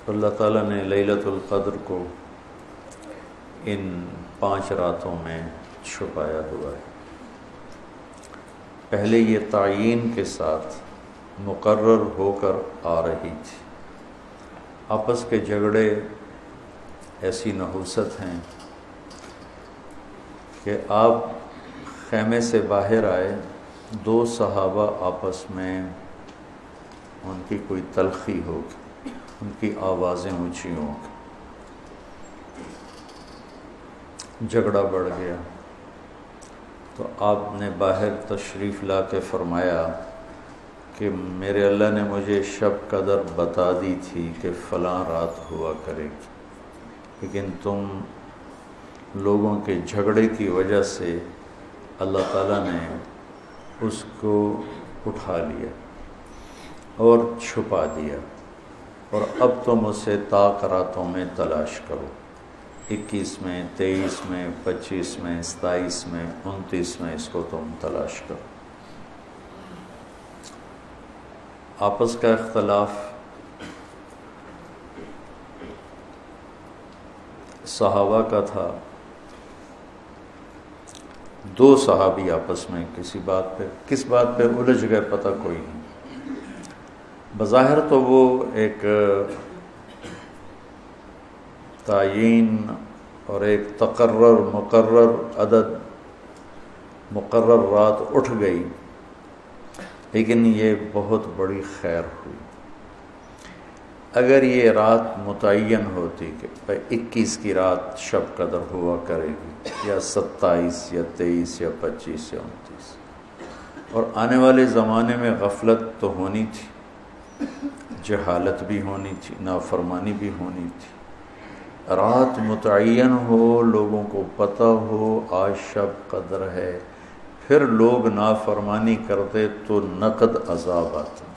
اللہ تعالیٰ نے لیلۃ القدر کو ان 5 راتوں میں چھپایا ہوا ہے۔ پہلے یہ تعیین کے ساتھ مقرر ہو کر آ رہی تھی۔ آپس کے جھگڑے ایسی نحوست ہیں کہ آپ خیمے سے باہر آئے، 2 صحابہ آپس میں ان کی کوئی تلخی ہوگی، ان کی آوازیں اونچی ہوں گی، جھگڑا بڑھ گیا تو آپ نے باہر تشریف لا کے فرمایا کہ میرے اللہ نے مجھے شب قدر بتا دی تھی کہ فلاں رات ہوا کرے گی، لیکن تم لوگوں کے جھگڑے کی وجہ سے اللہ تعالیٰ نے اس کو اٹھا لیا اور چھپا دیا، اور اب تم اسے طاق راتوں میں تلاش کرو، 21 میں، 23 میں، 25 میں، 27 میں، 29 میں اس کو تم تلاش کرو۔ آپس کا اختلاف صحابہ کا تھا، 2 صحابی آپس میں کس بات پہ الجھ گئے پتہ کوئی نہیں۔ بظاہر تو وہ ایک تعیین اور ایک مقرر عدد، مقرر رات اٹھ گئی، لیکن یہ بہت بڑی خیر ہوئی۔ اگر یہ رات متعین ہوتی کہ 21 کی رات شب قدر ہوا کرے گی، یا 27 یا 23 یا 25 یا 29، اور آنے والے زمانے میں غفلت تو ہونی تھی، جہالت بھی ہونی تھی، نافرمانی بھی ہونی تھی، رات متعین ہو، لوگوں کو پتہ ہو آج شب قدر ہے، پھر لوگ نافرمانی کرتے تو نقد عذاب آتا۔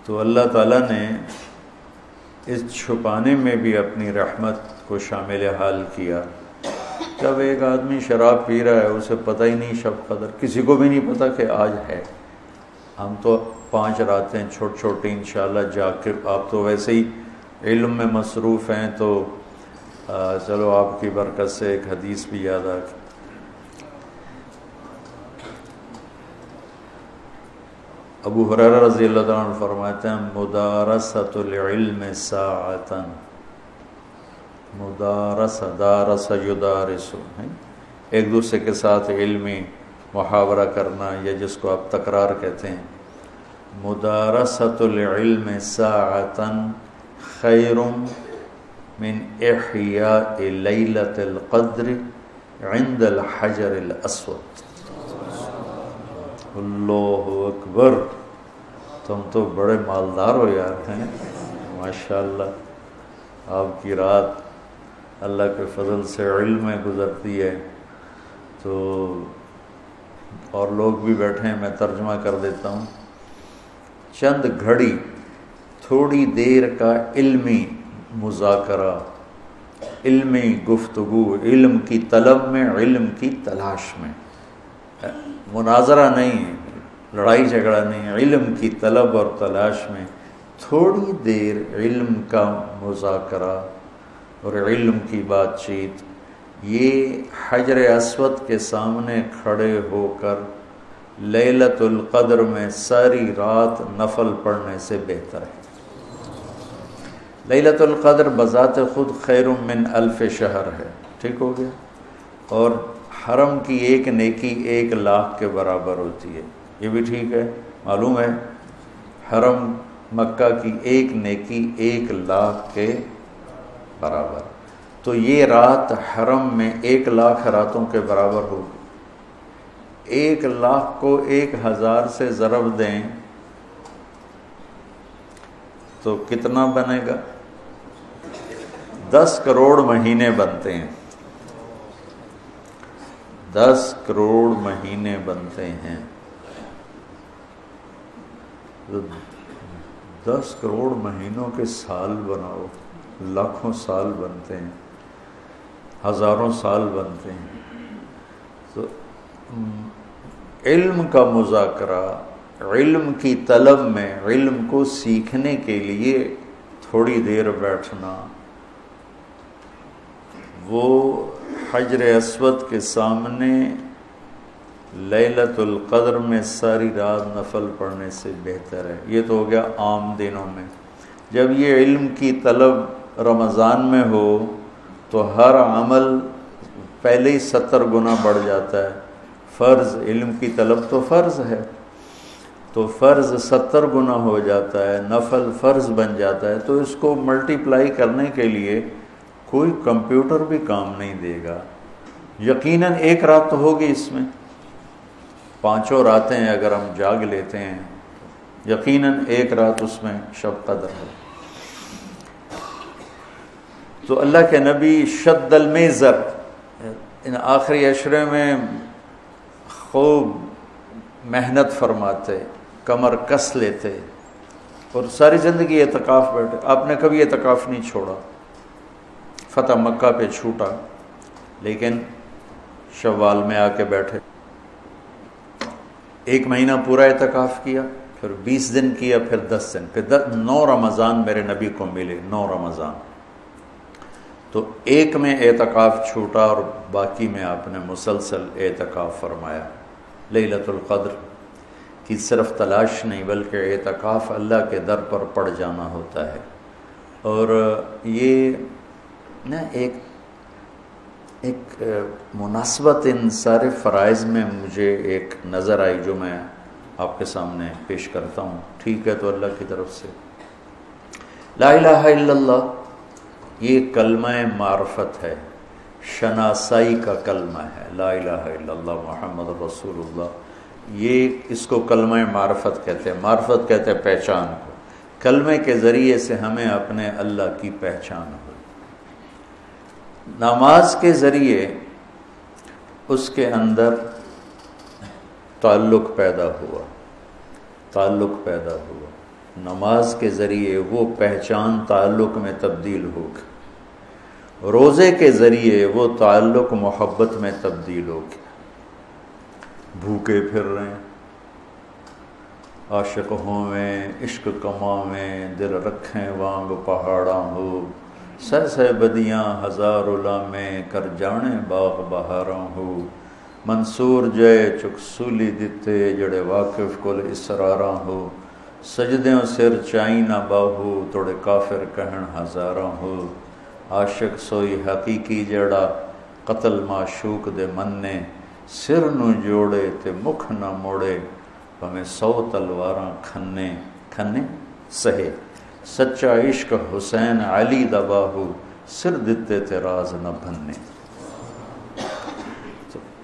تو اللہ تعالیٰ نے اس چھپانے میں بھی اپنی رحمت کو شامل حال کیا۔ جب ایک آدمی شراب پی رہا ہے، اسے پتہ ہی نہیں شب قدر، کسی کو بھی نہیں پتہ کہ آج ہے۔ ہم تو 5 راتیں چھوٹی انشاءاللہ جا کے، آپ تو ویسے ہی علم میں مصروف ہیں، تو چلو آپ کی برکت سے ایک حدیث بھی یاد آ گئی۔ ابو ہریرہ رضی اللہ عنہ فرماتے ہیں مدارسۃ العلم ساعۃ، دارس یدارس، ایک دوسرے کے ساتھ علمی محاورہ کرنا، یا جس کو آپ تکرار کہتے ہیں، مدارسۃ العلم ساعۃ خیر من احیاء لیلۃ القدر عند الحجر الاسود۔ اللہ اکبر، تم تو بڑے مالدار ہو یار، ہیں ماشاءاللہ۔ آپ کی رات اللہ کے فضل سے علم میں گزرتی ہے، تو اور لوگ بھی بیٹھے ہیں، میں ترجمہ کر دیتا ہوں۔ چند گھڑی، تھوڑی دیر کا علمی مذاکرہ، علمی گفتگو، علم کی طلب میں، علم کی تلاش میں، مناظرہ نہیں، لڑائی جھگڑا نہیں، علم کی طلب اور تلاش میں تھوڑی دیر علم کا مذاکرہ اور علم کی بات چیت، یہ حجر اسود کے سامنے کھڑے ہو کر لیلۃ القدر میں ساری رات نفل پڑھنے سے بہتر ہے۔ لیلۃ القدر بذات خود خیر من 1000 شہر ہے، ٹھیک ہو گیا، اور حرم کی ایک نیکی 1,00,000 کے برابر ہوتی ہے، یہ بھی ٹھیک ہے، معلوم ہے، حرم مکہ کی ایک نیکی 1,00,000 کے برابر، تو یہ رات حرم میں 1,00,000 راتوں کے برابر ہوگی۔ 1,00,000 کو 1,000 سے ضرب دیں تو کتنا بنے گا؟ 10 کروڑ مہینے بنتے ہیں، 10 کروڑ مہینے بنتے ہیں، 10 کروڑ مہینوں کے سال بناؤ، لاکھوں سال بنتے ہیں، ہزاروں سال بنتے ہیں، تو علم کا مذاکرہ، علم کی طلب میں، علم کو سیکھنے کے لیے تھوڑی دیر بیٹھنا، وہ حجر اسود کے سامنے لیلۃ القدر میں ساری رات نفل پڑھنے سے بہتر ہے۔ یہ تو ہو گیا عام دنوں میں۔ جب یہ علم کی طلب رمضان میں ہو تو ہر عمل پہلے ہی 70 گنا بڑھ جاتا ہے۔ فرض، علم کی طلب تو فرض ہے، تو فرض 70 گنا ہو جاتا ہے، نفل فرض بن جاتا ہے، تو اس کو ملٹیپلائی کرنے کے لیے کوئی کمپیوٹر بھی کام نہیں دے گا۔ یقیناً ایک رات تو ہوگی اس میں، 5 راتیں اگر ہم جاگ لیتے ہیں، یقیناً ایک رات اس میں شب قدر ہے۔ تو اللہ کے نبی شد المیزر، ان آخری عشرے میں خوب محنت فرماتے، کمر کس لیتے، اور ساری زندگی اعتکاف بیٹھے۔ آپ نے کبھی اعتکاف نہیں چھوڑا، فتح مکہ پہ چھوٹا، لیکن شوال میں آ کے بیٹھے، 1 مہینہ پورا اعتکاف کیا، پھر 20 دن کیا، پھر 10 دن، پھر 9 رمضان میرے نبی کو ملے، 9 رمضان۔ تو 1 میں اعتکاف چھوٹا اور باقی میں آپ نے مسلسل اعتکاف فرمایا۔ لیلۃ القدر کی صرف تلاش نہیں بلکہ اعتکاف اللہ کے در پر پڑ جانا ہوتا ہے۔ اور یہ نا ایک مناسبت ان سارے فرائض میں مجھے ایک نظر آئی جو میں آپ کے سامنے پیش کرتا ہوں، ٹھیک ہے؟ تو اللہ کی طرف سے لا الہ الا اللہ، یہ کلمہ معرفت ہے، شناسائی کا کلمہ ہے، لا الہ الا اللہ محمد رسول اللہ۔ یہ اس کو کلمہ معرفت کہتے ہیں، معرفت کہتے ہیں پہچان کو۔ کلمے کے ذریعے سے ہمیں اپنے اللہ کی پہچان ہو۔ نماز کے ذریعے اس کے اندر تعلق پیدا ہوا، نماز کے ذریعے وہ پہچان تعلق میں تبدیل ہوگی، روزے کے ذریعے وہ تعلق محبت میں تبدیل ہوگی۔ بھوکے پھر رہے ہیں، عاشق ہوویں عشق کماویں، دل رکھیں وانگ پہاڑاں ہو، سہ بدیاں ہزار لامیں، کر جانے باغ بہاراں ہو، منصور جے چک سولی دتے، جڑے واقف کل اسراراں ہو، سجدیوں سر چائی نہ باہو، توڑے کافر کہن ہزاراں ہو، عاشق سوئی حقیقی جڑا قتل معشوق دے مننے، سر نو جوڑے تے مکھ نہ موڑے، ہمیں 100 تلواراں کھنے سہے، سچا عشق حسین علی دباہو، سر دتے تے راز نہ بھننے۔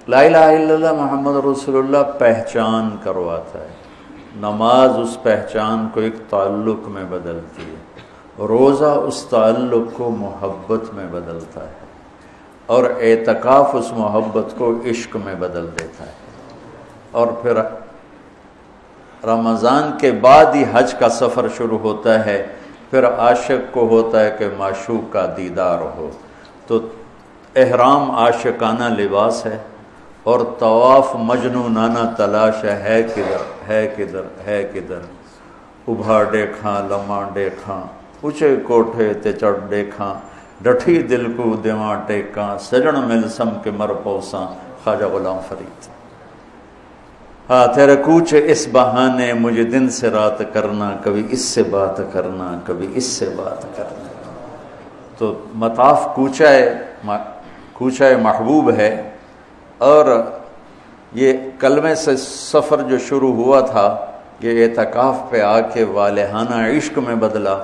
لا الہ الا اللہ محمد رسول اللہ پہچان کرواتا ہے، نماز اس پہچان کو ایک تعلق میں بدلتی ہے، روزہ اس تعلق کو محبت میں بدلتا ہے، اور اعتکاف اس محبت کو عشق میں بدل دیتا ہے۔ اور پھر رمضان کے بعد ہی حج کا سفر شروع ہوتا ہے، پھر عاشق کو ہوتا ہے کہ معشوق کا دیدار ہو، تو احرام عاشقانہ لباس ہے، اور طواف مجنونانہ تلاش ہے کدھر، ابھا ڈیکھاں لماں ڈیکھاں، اونچے کوٹھے تے چڑھ ڈیکھاں، ڈٹھی دل کو دیواں ٹیکاں، سجن مل سم کے مر پوساں، خواجہ غلام فرید۔ ہاں تیرے کوچ اس بہانے، مجھے دن سے رات کرنا، کبھی اس سے بات کرنا، کبھی اس سے بات کرنا۔ تو مطاف کوچہ محبوب ہے، اور یہ کلمے سے سفر جو شروع ہوا تھا، یہ اعتکاف پہ آ کے والہانہ عشق میں بدلا۔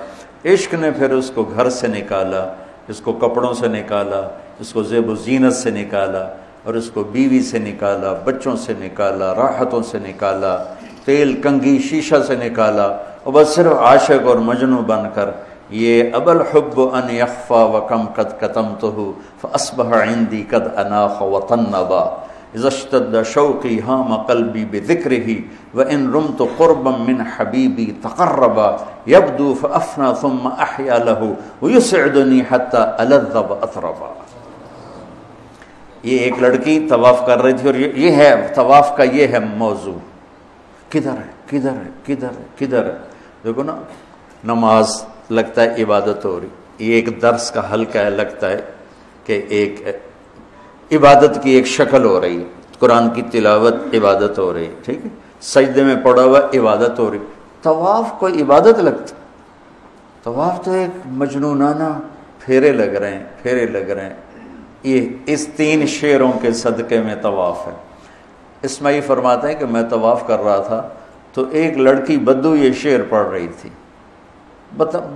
عشق نے پھر اس کو گھر سے نکالا، اس کو کپڑوں سے نکالا، اس کو زیب و زینت سے نکالا، اور اس کو بیوی سے نکالا، بچوں سے نکالا، راحتوں سے نکالا، تیل کنگھی شیشہ سے نکالا، اور بس صرف عاشق اور مجنوں بن کر یہ اب الحب ان یخفا وکم قد کتمتہ فاصبح عندی قد اناخ وطنبا، اذا اشتد شوقی ہام قلبی بذکرہ وان رمت قربا من حبیبی تقربا، یبدو فافنا ثم احیا لہ ویسعدنی حتی الذ واطربا۔ یہ ایک لڑکی طواف کر رہی تھی اور یہ ہے طواف کا یہ ہے موضوع، کدھر ہے کدھر ہے کدھر ہے کدھر ہے. دیکھو نا، نماز لگتا ہے عبادت ہو رہی، یہ ایک درس کا حلقہ ہے، لگتا ہے کہ ایک عبادت کی ایک شکل ہو رہی ہے، قرآن کی تلاوت عبادت ہو رہی ہے، ٹھیک ہے، سجدے میں پڑا ہوا عبادت ہو رہی. طواف کوئی عبادت لگتا؟ طواف تو ایک مجنونانہ پھیرے لگ رہے ہیں، پھیرے لگ رہے ہیں. یہ اس 3 شعروں کے صدقے میں طواف ہے. اسماعیل فرماتے ہیں کہ میں طواف کر رہا تھا تو ایک لڑکی بدو یہ شعر پڑھ رہی تھی.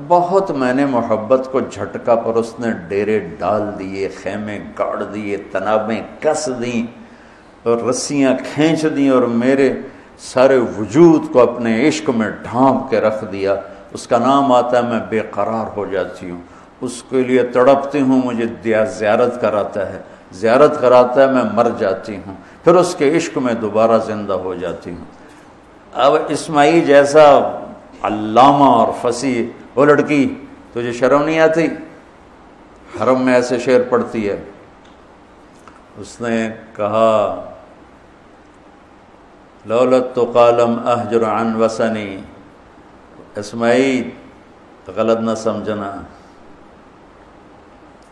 بہت میں نے محبت کو جھٹکا، پر اس نے ڈیرے ڈال دیے، خیمے گاڑ دیے، تنابیں کس دیں اور رسیاں کھینچ دیں اور میرے سارے وجود کو اپنے عشق میں ڈھانپ کے رکھ دیا. اس کا نام آتا ہے میں بے قرار ہو جاتی ہوں، اس کے لیے تڑپتی ہوں، مجھے زیارت کراتا ہے، زیارت کراتا ہے، میں مر جاتی ہوں، پھر اس کے عشق میں دوبارہ زندہ ہو جاتی ہوں. اب اسماعیل جیسا علامہ اور فصیح، وہ لڑکی تجھے شرم نہیں آتی؟ حرم میں ایسے شعر پڑھتی ہے. اس نے کہا لولت تو قالم احجر عن وسنی. اسماعیل غلط نہ سمجھنا،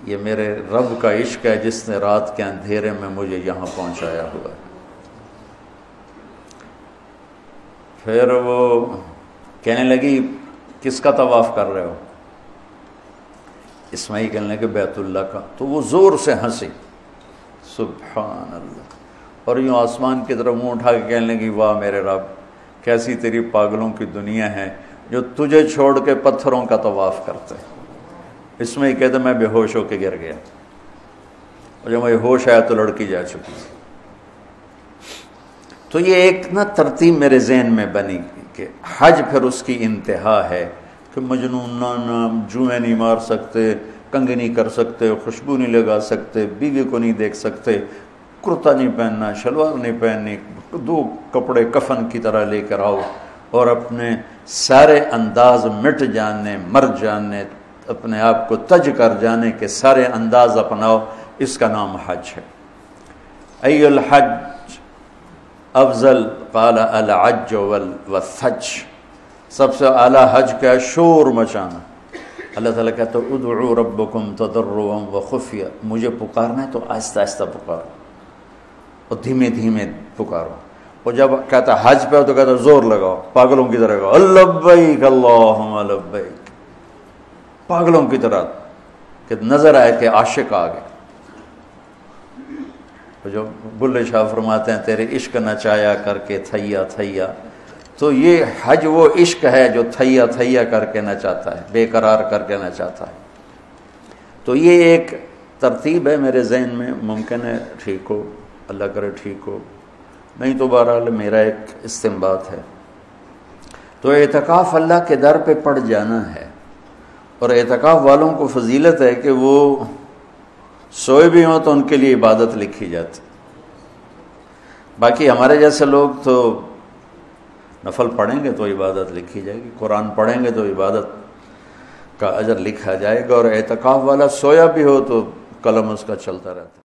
یہ میرے رب کا عشق ہے جس نے رات کے اندھیرے میں مجھے یہاں پہنچایا ہوا ہے. پھر وہ کہنے لگی کس کا طواف کر رہے ہو؟ اسماعیل کہنے لگے بیت اللہ کا. تو وہ زور سے ہنسی، سبحان اللہ، اور یوں آسمان کی طرف منہ اٹھا کے کہنے لگی واہ میرے رب، کیسی تیری پاگلوں کی دنیا ہے جو تجھے چھوڑ کے پتھروں کا طواف کرتے. اسماعیل کہتے میں بے ہوش ہو کے گر گیا، اور جب میں ہوش آیا تو لڑکی جا چکی تھی. تو یہ ایک ترتیب میرے ذہن میں بنی کہ حج پھر اس کی انتہا ہے کہ مجنونانہ، جوئیں نہیں مار سکتے، کنگھی نہیں کر سکتے، خوشبو نہیں لگا سکتے، بیوی کو نہیں دیکھ سکتے، کرتا نہیں پہننا، شلوار نہیں پہننی، 2 کپڑے کفن کی طرح لے کر آؤ اور اپنے سارے انداز مٹ جانے، مر جانے، اپنے آپ کو تج کر جانے کے سارے انداز اپناؤ. اس کا نام حج ہے. ای الحج افضل قال العج والثج. سب سے اعلیٰ حج کیا ہے؟ شور مچانا. اللہ تعالیٰ کہتا ہے ادعوا ربکم تضرعا وخفیہ، مجھے پکارنا ہے تو آہستہ آہستہ پکارو اور دھیمے دھیمے پکارو. اور جب کہتا ہے حج پہ تو کہتا ہے زور لگاؤ، پاگلوں کی طرح کہو لبیک اللہم لبیک، پاگلوں کی طرح، کہ نظر آئے کہ عاشق آ گئے. جو بلے شاہ فرماتے ہیں تیرے عشق نچایا کر کے تھیا تھیا، تو یہ حج وہ عشق ہے جو تھیا تھیا کر کے نچاتا ہے، بے قرار کر کے نچاتا ہے. تو یہ ایک ترتیب ہے میرے ذہن میں، ممکن ہے ٹھیک ہو، اللہ کرے ٹھیک ہو، نہیں تو بہرحال میرا ایک استنباط ہے. تو اعتکاف اللہ کے در پہ پڑ جانا ہے، اور اعتکاف والوں کو فضیلت ہے کہ وہ سوئے بھی ہوں تو ان کے لیے عبادت لکھی جاتی. باقی ہمارے جیسے لوگ تو نفل پڑھیں گے تو عبادت لکھی جائے گی، قرآن پڑھیں گے تو عبادت کا اجر لکھا جائے گا، اور اعتکاف والا سویا بھی ہو تو قلم اس کا چلتا رہتا ہے.